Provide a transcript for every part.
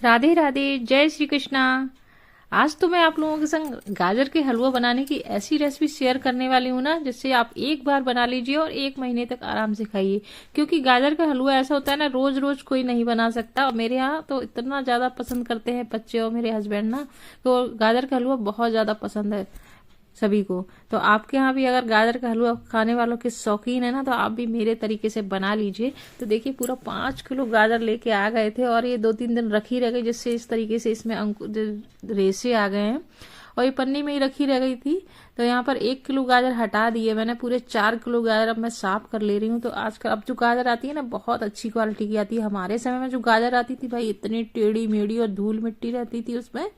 राधे राधे, जय श्री कृष्णा। आज तो मैं आप लोगों के संग गाजर के हलवा बनाने की ऐसी रेसिपी शेयर करने वाली हूँ ना, जिससे आप एक बार बना लीजिए और 1 महीने तक आराम से खाइए। क्योंकि गाजर का हलवा ऐसा होता है ना, रोज रोज कोई नहीं बना सकता। और मेरे यहाँ तो इतना ज्यादा पसंद करते हैं बच्चे और मेरे हस्बैंड ना, तो गाजर का हलवा बहुत ज्यादा पसंद है सभी को। तो आपके यहाँ भी अगर गाजर का हलवा खाने वालों के शौकीन है ना, तो आप भी मेरे तरीके से बना लीजिए। तो देखिए, पूरा 5 किलो गाजर लेके आ गए थे और ये 2-3 दिन रखी रह गई, जिससे इस तरीके से इसमें रेशे आ गए हैं और ये पन्नी में ही रखी रह गई थी। तो यहाँ पर 1 किलो गाजर हटा दिए मैंने, पूरे 4 किलो गाजर अब मैं साफ कर ले रही हूँ। तो आजकल अब जो गाजर आती है ना, बहुत अच्छी क्वालिटी की आती है। हमारे समय में जो गाजर आती थी भाई, इतनी टेढ़ी मेढ़ी और धूल मिट्टी रहती थी उसमें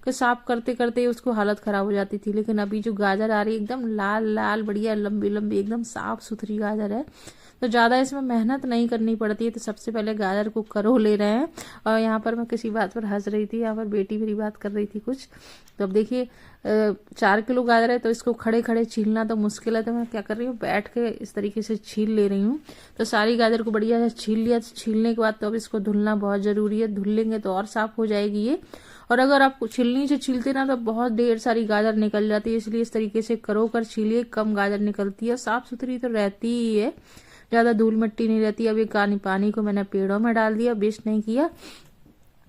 कि साफ करते करते उसको हालत खराब हो जाती थी। लेकिन अभी जो गाजर आ रही है एकदम लाल लाल बढ़िया लंबी लंबी एकदम साफ सुथरी गाजर है। तो ज्यादा इसमें मेहनत नहीं करनी पड़ती है। तो सबसे पहले गाजर को करो ले रहे हैं। और यहाँ पर मैं किसी बात पर हंस रही थी, यहाँ पर बेटी मेरी बात कर रही थी कुछ। तो अब देखिए, 4 किलो गाजर है तो इसको खड़े खड़े छीलना तो मुश्किल है। तो मैं क्या कर रही हूँ, बैठ के इस तरीके से छील ले रही हूँ। तो सारी गाजर को बढ़िया से छील लिया। छीलने के बाद तो अब इसको धुलना बहुत जरूरी है, धुल लेंगे तो और साफ हो जाएगी ये। और अगर आप छिलनी से छीलते ना, तो बहुत ढेर सारी गाजर निकल जाती है। इसलिए इस तरीके से करो कर छीलिए, कम गाजर निकलती है। साफ सुथरी तो रहती ही है, ज्यादा धूल मिट्टी नहीं रहती। अब ये पानी को मैंने पेड़ों में डाल दिया, वेस्ट नहीं किया।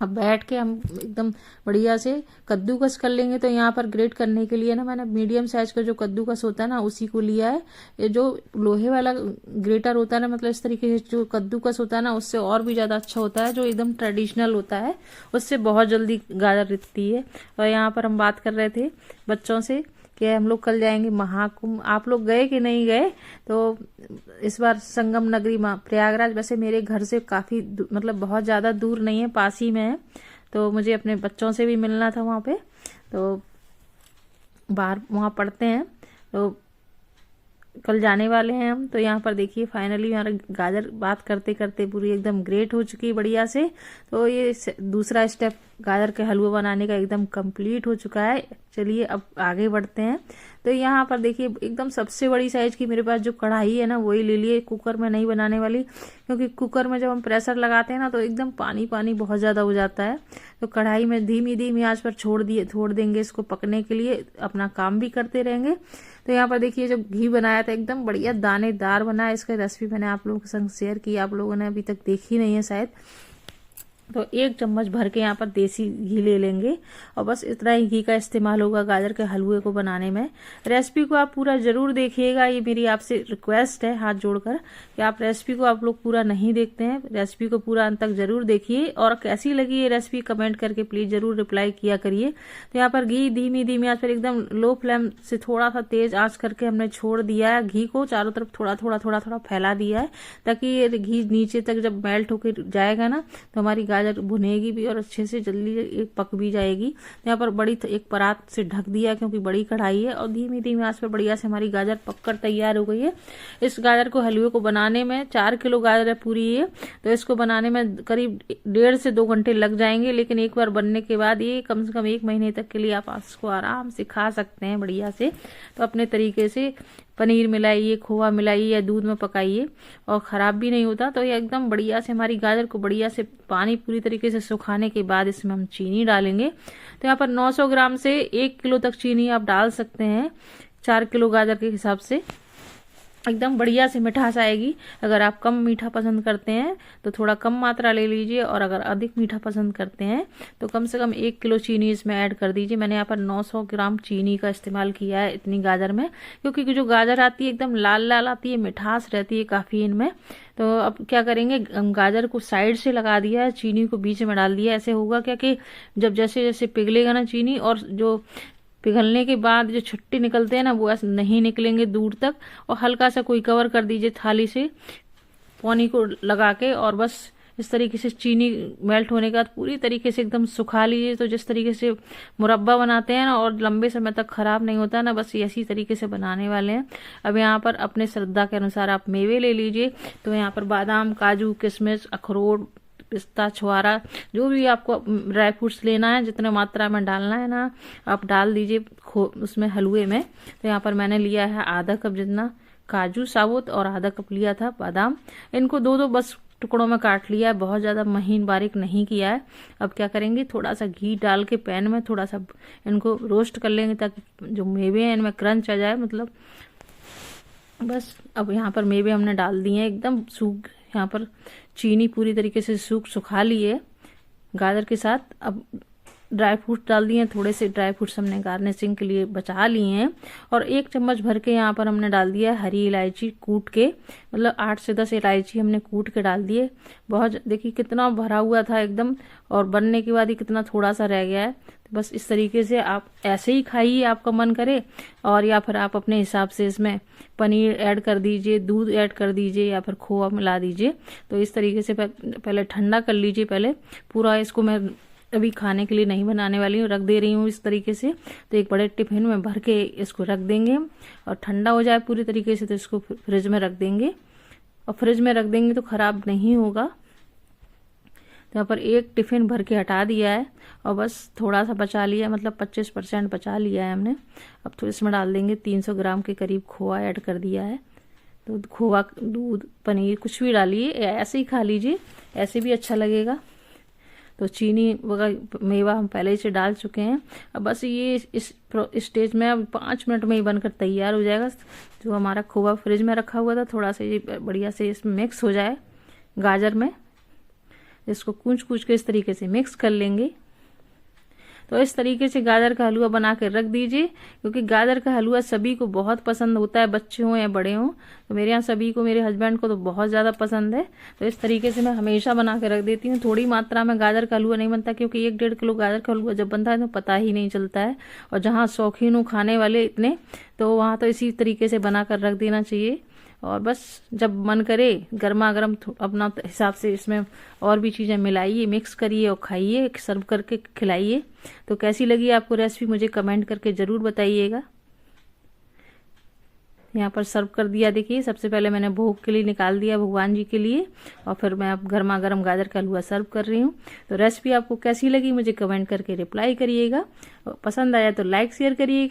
अब बैठ के हम एकदम बढ़िया से कद्दूकस कर लेंगे। तो यहाँ पर ग्रेट करने के लिए ना, मैंने मीडियम साइज का जो कद्दूकस होता है ना, उसी को लिया है। ये जो लोहे वाला ग्रेटर होता है ना, मतलब इस तरीके से जो कद्दूकस होता है ना, उससे और भी ज्यादा अच्छा होता है। जो एकदम ट्रेडिशनल होता है, उससे बहुत जल्दी गाजर रिकती है। और यहाँ पर हम बात कर रहे थे बच्चों से कि हम लोग कल जाएंगे महाकुंभ। आप लोग गए कि नहीं गए? तो इस बार संगम नगरी प्रयागराज, वैसे मेरे घर से काफी मतलब बहुत ज्यादा दूर नहीं है, पास ही में है। तो मुझे अपने बच्चों से भी मिलना था वहां पे। तो बाहर वहां पढ़ते हैं, तो कल जाने वाले हैं हम। तो यहाँ पर देखिए, फाइनली हमारा गाजर बात करते करते पूरी एकदम ग्रेट हो चुकी है बढ़िया से। तो ये दूसरा स्टेप गाजर के हलवा बनाने का एकदम कंप्लीट हो चुका है। चलिए अब आगे बढ़ते हैं। तो यहाँ पर देखिए, एकदम सबसे बड़ी साइज की मेरे पास जो कढ़ाई है ना, वही ले लिए। कुकर में नहीं बनाने वाली, क्योंकि कुकर में जब हम प्रेशर लगाते हैं ना, तो एकदम पानी पानी बहुत ज्यादा हो जाता है। तो कढ़ाई में धीमी धीमी आंच पर छोड़ देंगे इसको पकने के लिए, अपना काम भी करते रहेंगे। तो यहाँ पर देखिए, जो घी बनाया था एकदम बढ़िया दानेदार बना है। इसका रेसिपी मैंने आप लोगों के संग शेयर की, आप लोगों ने अभी तक देखी नहीं है शायद। तो 1 चम्मच भर के यहाँ पर देसी घी ले लेंगे और बस इतना ही घी का इस्तेमाल होगा गाजर के हलवे को बनाने में। रेसिपी को आप पूरा जरूर देखिएगा, ये मेरी आपसे रिक्वेस्ट है हाथ जोड़कर कि आप रेसिपी को आप लोग पूरा नहीं देखते हैं, रेसिपी को पूरा अंत तक जरूर देखिए। और कैसी लगी ये रेसिपी कमेंट करके प्लीज जरूर रिप्लाई किया करिए। तो यहाँ पर घी धीमी धीमी आंच पर एकदम लो फ्लेम से थोड़ा सा तेज आंच करके हमने छोड़ दिया है। घी को चारों तरफ थोड़ा थोड़ा थोड़ा थोड़ा फैला दिया है, ताकि ये घी नीचे तक जब मेल्ट होकर जाएगा ना, तो हमारी गाजर भुनेगी भी और अच्छे से जल्दी पक भी जाएगी। यहाँ पर बड़ी एक परात से ढक दिया, क्योंकि बड़ी कढ़ाई है। और धीमी धीमी आंच पर बढ़िया से हमारी गाजर पककर तैयार हो गई है। इस गाजर को हलवे को बनाने में 4 किलो गाजर है पूरी ये, तो इसको बनाने में करीब 1.5 से 2 घंटे लग जाएंगे। लेकिन एक बार बनने के बाद ये कम से कम 1 महीने तक के लिए आप इसको आराम से खा सकते हैं बढ़िया से। तो अपने तरीके से पनीर मिलाइए, खोआ मिलाइए या दूध में पकाइए, और खराब भी नहीं होता। तो ये एकदम बढ़िया से हमारी गाजर को बढ़िया से पानी पूरी तरीके से सुखाने के बाद इसमें हम चीनी डालेंगे। तो यहाँ पर 900 ग्राम से 1 किलो तक चीनी आप डाल सकते हैं, 4 किलो गाजर के हिसाब से। एकदम बढ़िया से मिठास आएगी। अगर आप कम मीठा पसंद करते हैं तो थोड़ा कम मात्रा ले लीजिए, और अगर अधिक मीठा पसंद करते हैं तो कम से कम 1 किलो चीनी इसमें ऐड कर दीजिए। मैंने यहाँ पर 900 ग्राम चीनी का इस्तेमाल किया है इतनी गाजर में, क्योंकि जो गाजर आती है एकदम लाल लाल आती है, मिठास रहती है काफी इनमें। तो अब क्या करेंगे, गाजर को साइड से लगा दिया है, चीनी को बीच में डाल दिया। ऐसे होगा क्या कि जब जैसे जैसे पिघलेगा ना चीनी, और जो पिघलने के बाद जो छुट्टी निकलते हैं ना, वो ऐसे नहीं निकलेंगे दूर तक। और हल्का सा कोई कवर कर दीजिए थाली से पानी को लगा के, और बस इस तरीके से चीनी मेल्ट होने के बाद पूरी तरीके से एकदम सुखा लीजिए। तो जिस तरीके से मुरब्बा बनाते हैं ना, और लंबे समय तक खराब नहीं होता ना, बस इसी तरीके से बनाने वाले हैं। अब यहाँ पर अपने श्रद्धा के अनुसार आप मेवे ले लीजिए। तो यहाँ पर बादाम, काजू, किशमिश, अखरोट, पिस्ता, छुआरा, जो भी आपको ड्राई फ्रूट्स लेना है, जितने मात्रा में डालना है ना, आप डाल दीजिए उसमें हलवे में। तो यहाँ पर मैंने लिया है आधा कप जितना काजू साबुत और आधा कप लिया था बादाम। इनको दो बस टुकड़ों में काट लिया है, बहुत ज़्यादा महीन बारीक नहीं किया है। अब क्या करेंगे, थोड़ा सा घी डाल के पैन में थोड़ा सा इनको रोस्ट कर लेंगे ताकि जो मेवे हैं इनमें क्रंच आ जाए। मतलब बस अब यहाँ पर मेवे हमने डाल दिए हैं, एकदम सूख, यहाँ पर चीनी पूरी तरीके से सुखा ली है गाजर के साथ। अब ड्राई फ्रूट डाल दिए हैं, थोड़े से ड्राई फ्रूट्स हमने गार्निशिंग के लिए बचा लिए हैं। और 1 चम्मच भर के यहाँ पर हमने डाल दिया है हरी इलायची कूट के, मतलब 8 से 10 इलायची हमने कूट के डाल दिए। बहुत देखिए कितना भरा हुआ था एकदम, और बनने के बाद ही कितना थोड़ा सा रह गया है। तो बस इस तरीके से आप ऐसे ही खाइए आपका मन करे, और या फिर आप अपने हिसाब से इसमें पनीर ऐड कर दीजिए, दूध ऐड कर दीजिए, या फिर खोआ मिला दीजिए। तो इस तरीके से पहले ठंडा कर लीजिए पहले पूरा। इसको मैं अभी खाने के लिए नहीं बनाने वाली हूँ, रख दे रही हूँ इस तरीके से। तो एक बड़े टिफिन में भर के इसको रख देंगे, और ठंडा हो जाए पूरी तरीके से तो इसको फ्रिज में रख देंगे। और फ्रिज में रख देंगे तो ख़राब नहीं होगा। तो यहाँ पर 1 टिफिन भर के हटा दिया है, और बस थोड़ा सा बचा लिया है, मतलब 25% बचा लिया है हमने। अब तो इसमें डाल देंगे 300 ग्राम के करीब खोआ ऐड कर दिया है। तो खोआ, दूध, पनीर कुछ भी डालिए, ऐसे ही खा लीजिए, ऐसे भी अच्छा लगेगा। तो चीनी वगैरह मेवा हम पहले से डाल चुके हैं। अब बस ये इस स्टेज में अब 5 मिनट में ही बनकर तैयार हो जाएगा। जो हमारा खोआ फ्रिज में रखा हुआ था, थोड़ा सा ये बढ़िया से इसमें मिक्स हो जाए गाजर में, इसको कूच के इस तरीके से मिक्स कर लेंगे। तो इस तरीके से गाजर का हलवा बना कर रख दीजिए, क्योंकि गाजर का हलवा सभी को बहुत पसंद होता है, बच्चे हों या बड़े हों। तो मेरे यहाँ सभी को, मेरे हस्बैंड को तो बहुत ज़्यादा पसंद है। तो इस तरीके से मैं हमेशा बना कर रख देती हूँ। थोड़ी मात्रा में गाजर का हलवा नहीं बनता, क्योंकि 1-1.5 किलो गाजर का हलवा जब बनता है तो पता ही नहीं चलता है। और जहाँ शौकीन हो खाने वाले इतने, तो वहाँ तो इसी तरीके से बना कर रख देना चाहिए। और बस जब मन करे गर्मा गर्म अपना हिसाब से इसमें और भी चीज़ें मिलाइए, मिक्स करिए और खाइए, सर्व करके खिलाइए। तो कैसी लगी आपको रेसिपी मुझे कमेंट करके ज़रूर बताइएगा। यहाँ पर सर्व कर दिया, देखिए सबसे पहले मैंने भोग के लिए निकाल दिया भगवान जी के लिए, और फिर मैं अब गर्मा गर्म गाजर का हलवा सर्व कर रही हूँ। तो रेसिपी आपको कैसी लगी मुझे कमेंट करके रिप्लाई करिएगा। पसंद आया तो लाइक शेयर करिएगा।